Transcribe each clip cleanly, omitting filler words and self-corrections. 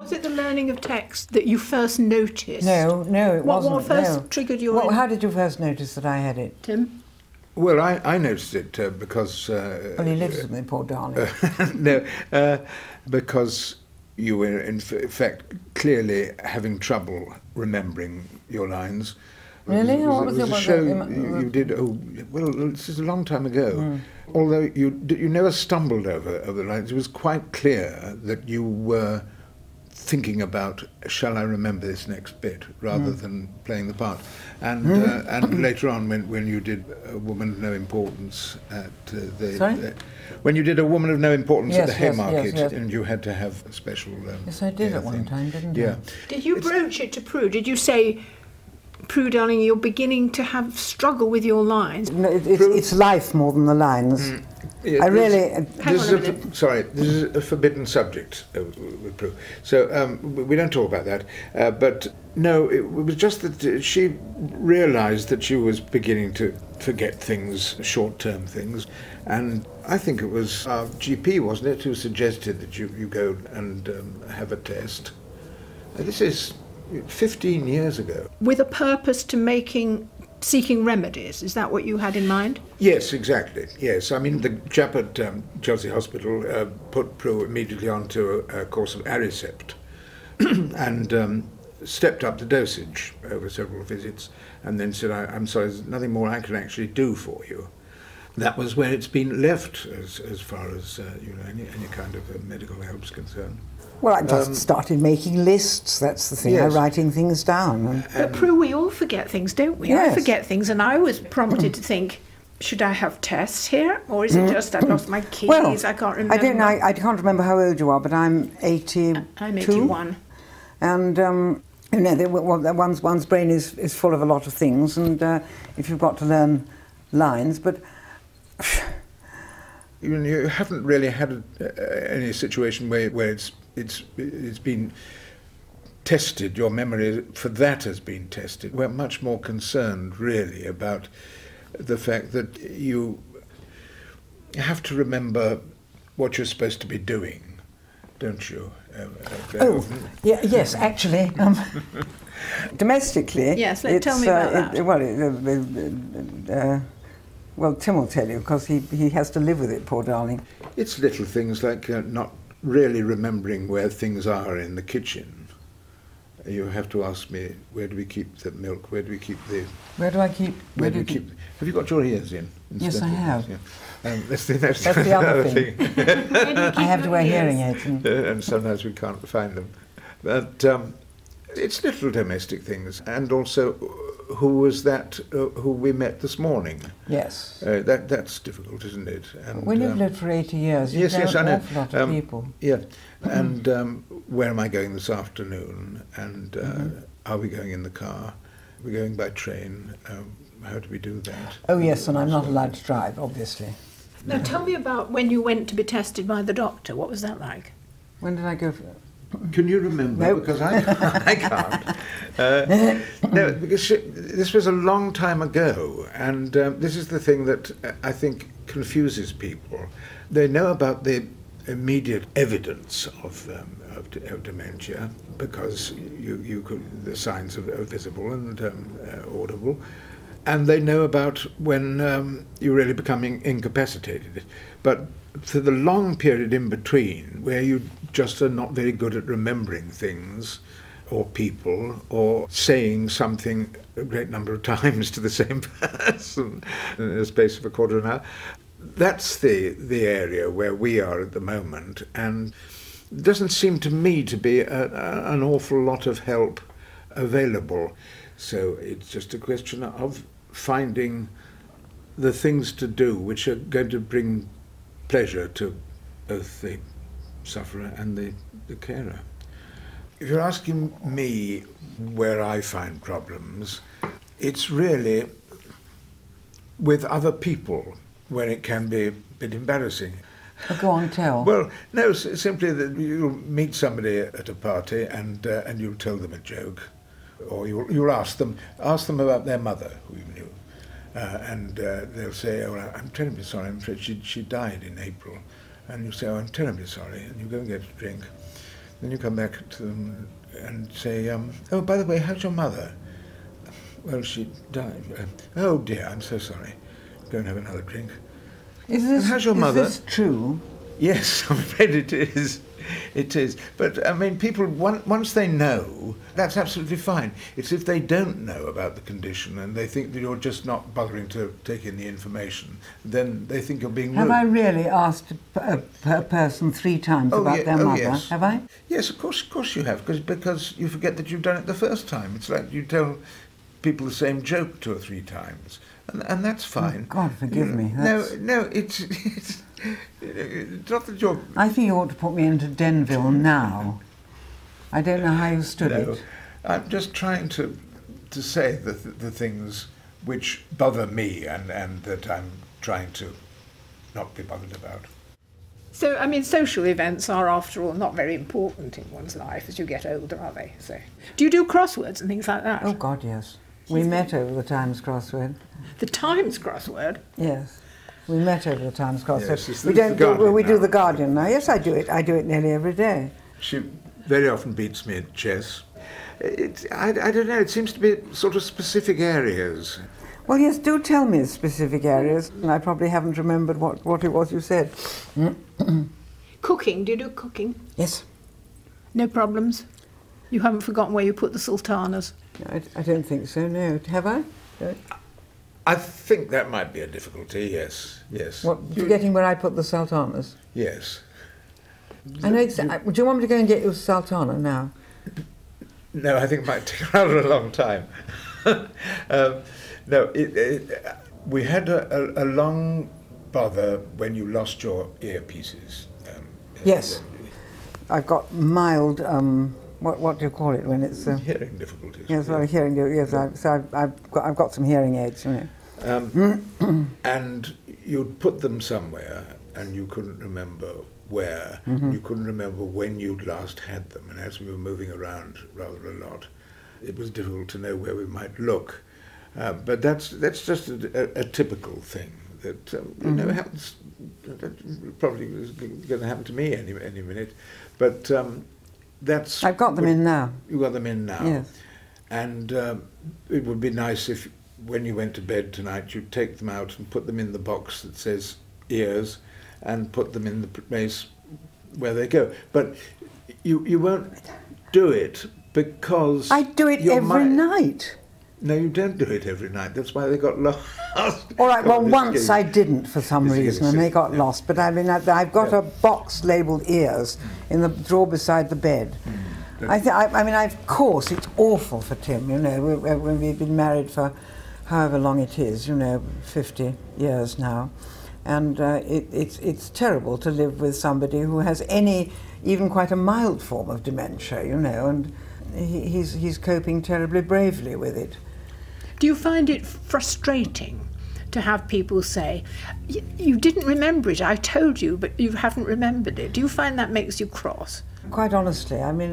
Was it the learning of text that you first noticed? No, it wasn't. What first triggered your... Well, how did you first notice that I had it? Tim? Well, I noticed it because... well, he lives with me, poor darling. Because you were in fact clearly having trouble remembering your lines. Really? It was a show you did, this is a long time ago. Although you never stumbled over the lines, it was quite clear that you were thinking about, shall I remember this next bit, rather than playing the part. And later on, when you did A Woman of No Importance at when you did A Woman of No Importance at the Haymarket, and you had to have a special... yes, I did at one time, didn't I? Did you broach it to Pru? Did you say, Pru, darling, you're beginning to have struggle with your lines? No, it's life more than the lines. Yeah, I really... this is a forbidden subject with Pru. So we don't talk about that. But no, it was just that she realised that she was beginning to forget things, short-term things. And I think it was our GP, wasn't it, who suggested that you go and have a test. This is 15 years ago. With a purpose to seeking remedies, is that what you had in mind? Yes, exactly, yes. I mean, the chap at Chelsea Hospital put Pru immediately onto a course of Aricept and stepped up the dosage over several visits and then said, I'm sorry, there's nothing more I can actually do for you. That was where it's been left as far as any kind of medical help's concerned. Well, I just started making lists, that's the thing, yes. writing things down. But Pru, we all forget things, don't we? Yes. I forget things, and I was prompted to think, should I have tests here? Or is it just I lost my keys, Well, I can't remember? I don't know, I can't remember how old you are, but I'm 82. I'm 81. And, one's brain is full of a lot of things, and if you've got to learn lines, but... You haven't really had any situation where it's been tested, your memory for that has been tested. We're much more concerned, really, about the fact that you have to remember what you're supposed to be doing, don't you? Yes, actually. Domestically... Yes, tell me about that. Well, Tim will tell you, because he has to live with it, poor darling. It's little things like not really remembering where things are in the kitchen. You have to ask me, where do we keep the milk? Where do we keep the... Where do I keep... Where do you keep... Have you got your ears in? Yes, I have. Yeah. That's the other thing. I have to wear hearing aids. And sometimes we can't find them. But it's little domestic things. And also, who was that who we met this morning? Yes. That's difficult, isn't it? And, we lived for 80 years. Yes, I know. An awful lot of people. Yeah. And where am I going this afternoon? And are we going in the car? We're going by train. How do we do that? Oh, yes, and I'm not allowed to drive, obviously. Now, tell me about when you went to be tested by the doctor. What was that like? When did I go for... Can you remember? Nope. Because I can't. No, because this was a long time ago, and this is the thing that I think confuses people. They know about the immediate evidence of dementia because the signs are visible and audible, and they know about when you're really becoming incapacitated. But for the long period in between, where you just are not very good at remembering things or people or saying something a great number of times to the same person in the space of a quarter of an hour, that's the area where we are at the moment, and it doesn't seem to me to be an awful lot of help available. So it's just a question of finding the things to do which are going to bring pleasure to both the sufferer and the carer. If you're asking me where I find problems, it's really with other people where it can be a bit embarrassing. Go on, tell. Well, no, simply that you'll meet somebody at a party and you'll tell them a joke, or you'll ask them about their mother, who you knew. And they'll say, oh, I'm terribly sorry, I'm afraid she died in April. And you say, oh, I'm terribly sorry, and you go and get a drink. Then you come back to them and say, oh, by the way, how's your mother? Well, she died. Oh dear, I'm so sorry. Go and have another drink. How's your mother? Is this true? Yes, I'm afraid it is. It is. But, I mean, people, once they know, that's absolutely fine. It's if they don't know about the condition and they think that you're just not bothering to take in the information, then they think you're being rude. Have I really asked a person 3 times about their mother? Yes. Have I? Yes, of course you have, because you forget that you've done it the first time. It's like you tell people the same joke 2 or 3 times, and that's fine. Oh, God forgive me. No, it's not that you're... I think you ought to put me into Denville now. I don't know how you stood it. I'm just trying to say the things which bother me and that I'm trying to not be bothered about. So, I mean, social events are, after all, not very important in one's life as you get older, are they? So, do you do crosswords and things like that? Oh, God, yes. We met over the Times crossword. The Times crossword? Yes. We met over the Times crossword. Yes, we do the Guardian now. Yes, I do it. I do it nearly every day. She very often beats me at chess. I don't know, it seems to be sort of specific areas. Well, yes, do tell me specific areas. And I probably haven't remembered what it was you said. Cooking, do you do cooking? Yes. No problems? You haven't forgotten where you put the sultanas? No, I don't think so, no. Have I? No. I think that might be a difficulty, yes. What, forgetting where I put the sultanas? Yes. I know exactly. Do you want me to go and get you a sultana now? No, I think it might take rather a long time. No, we had a long bother when you lost your earpieces. Yes. I've got mild, what do you call it when it's... hearing difficulties. Yes, well, hearing, yes, I've got some hearing aids, you know. And you'd put them somewhere and you couldn't remember where. You couldn't remember when you'd last had them. And as we were moving around rather a lot, it was difficult to know where we might look. But that's just a typical thing that you know happens. That probably is going to happen to me any minute. But that's... I've got them in now. You got them in now. Yes. And it would be nice if, when you went to bed tonight, you'd take them out and put them in the box that says ears, and put them in the place where they go. But you won't do it because... I do it every night. No, you don't do it every night. That's why they got lost. All right, well, once I didn't for some reason, and they got lost. But I mean, I've got a box labelled ears in the drawer beside the bed. I mean, of course, it's awful for Tim, you know, when we've been married for however long it is, you know, 50 years now. And it's terrible to live with somebody who has even quite a mild form of dementia, you know, and he's coping terribly bravely with it. Do you find it frustrating to have people say, you didn't remember it, I told you, but you haven't remembered it? Do you find that makes you cross? Quite honestly, I mean,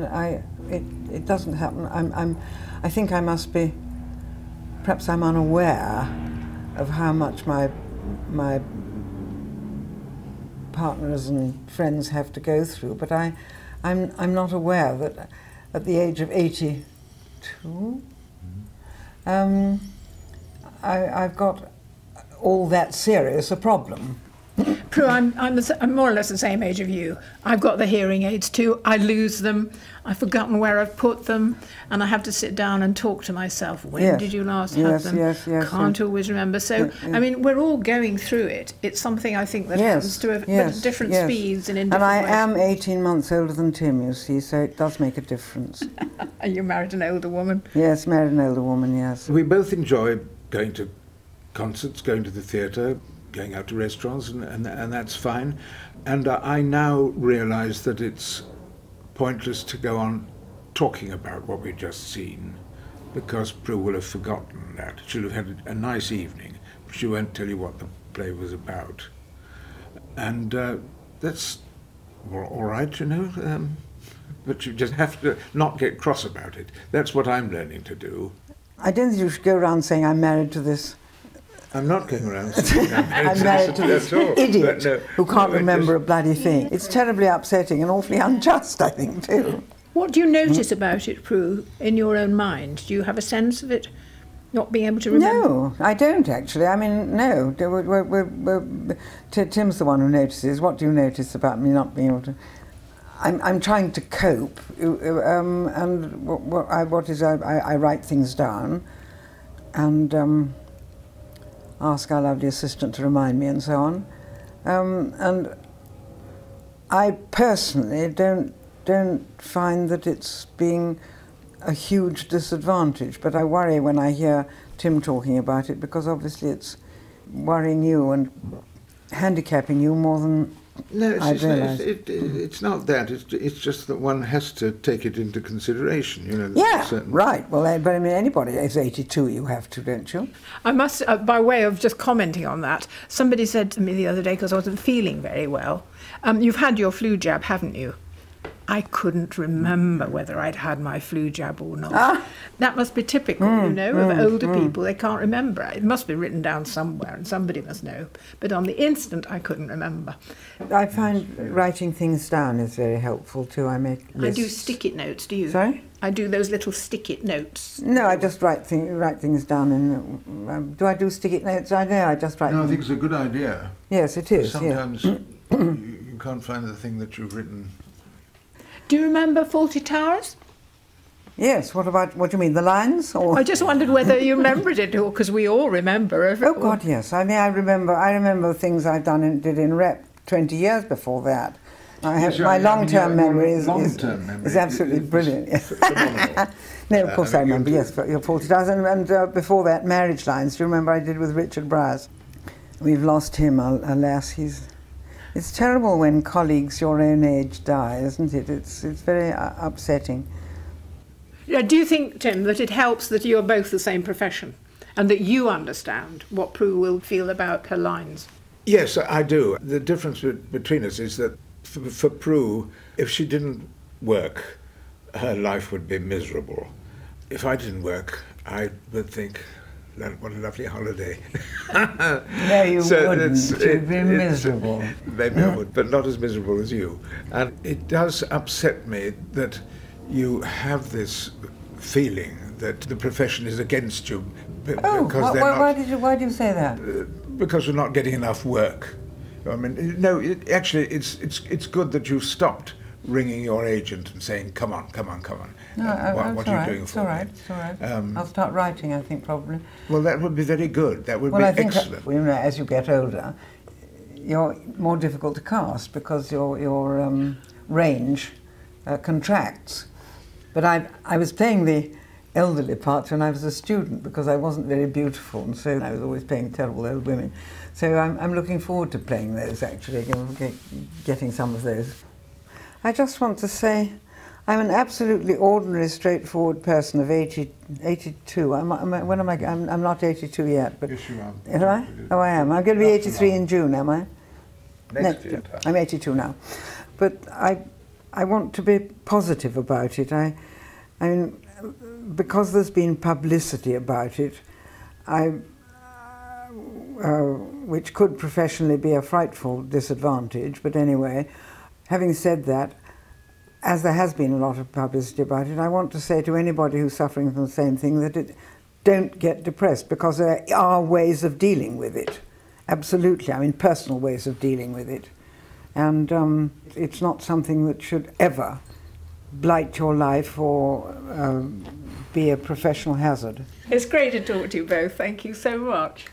it doesn't happen. I think I must be, perhaps I'm unaware of how much my partners and friends have to go through, but I'm not aware that at the age of 82, I've got all that serious a problem. Pru, I'm more or less the same age of you. I've got the hearing aids too. I lose them. I've forgotten where I've put them, and I have to sit down and talk to myself. When did you last have them? Yes. Can't always remember. So, I mean, we're all going through it. It's something I think that happens to at different speeds and in different ways. And I am 18 months older than Tim, you see, so it does make a difference. Are you married an older woman? Yes, married an older woman, yes. We both enjoy going to concerts, going to the theatre, going out to restaurants, and that's fine. And I now realise that it's pointless to go on talking about what we've just seen, because Pru will have forgotten that. She'll have had a nice evening, but she won't tell you what the play was about. And that's all right, you know, but you just have to not get cross about it. That's what I'm learning to do. I don't think you should go around saying I'm married to this I'm not going around saying I'm married to this idiot no, who can't remember a bloody thing. It's terribly upsetting and awfully unjust, I think, too. What do you notice about it, Pru, in your own mind? Do you have a sense of it not being able to remember? No, I don't actually. I mean, no. Tim's the one who notices. What do you notice about me not being able to? I'm trying to cope, and I write things down, and ask our lovely assistant to remind me, and so on. And I personally don't find that it's being a huge disadvantage, but I worry when I hear Tim talking about it, because obviously it's worrying you and handicapping you more than it's not that. It's just that one has to take it into consideration, you know. Yeah, right. Well, but I mean, anybody who's 82, you have to, don't you? I must, by way of just commenting on that, somebody said to me the other day, because I wasn't feeling very well, you've had your flu jab, haven't you? I couldn't remember whether I'd had my flu jab or not. That must be typical, you know, of older people. They can't remember. It must be written down somewhere and somebody must know. But on the instant, I couldn't remember. I find writing things down is very helpful too. I make lists. I do stick-it notes, do you? Sorry? I do those little stick-it notes. No, I just write things down in... do I do stick-it notes? I know, I just write No, I think it's a good idea. Yes, it is. Sometimes you can't find the thing that you've written. Do you remember Fawlty Towers? Yes, what do you mean, the lines? Or? I just wondered whether you remembered it, or because we all remember it. Oh God, yes. I mean, I remember things I've did in rep 20 years before that. My long-term memory is absolutely brilliant. Yes. No, of course I remember, yes, your Fawlty Towers. And before that, Marriage Lines, do you remember I did with Richard Bryce? We've lost him, alas. It's terrible when colleagues your own age die, isn't it? It's very upsetting. Do you think, Tim, that it helps that you're both the same profession and that you understand what Pru will feel about her lines? Yes, I do. The difference between us is that for Pru, if she didn't work, her life would be miserable. If I didn't work, I would think, what a lovely holiday. No, you wouldn't. You'd be miserable. Maybe I would, but not as miserable as you. And it does upset me that you have this feeling that the profession is against you. Why do you say that? Because we're not getting enough work. I mean, no, actually, it's good that you've stopped ringing your agent and saying, come on. No, what are you doing for me? It's all right. I'll start writing, I think, probably. Well, that would be very good. That would be excellent. Well, as you get older, you're more difficult to cast because your range contracts. But I was playing the elderly parts when I was a student because I wasn't very beautiful, and so I was always playing terrible old women. So I'm looking forward to playing those, actually, getting some of those. I just want to say I'm an absolutely ordinary, straightforward person of 82. I'm not 82 yet, but... Yes, you are. Am I? Oh, I am. I'm going to be 83 in June, am I? Next year. I'm 82 now. But I want to be positive about it. I mean, because there's been publicity about it, which could professionally be a frightful disadvantage, but anyway, having said that, as there has been a lot of publicity about it, I want to say to anybody who's suffering from the same thing that don't get depressed, because there are ways of dealing with it. Absolutely, I mean personal ways of dealing with it. And it's not something that should ever blight your life or be a professional hazard. It's great to talk to you both. Thank you so much.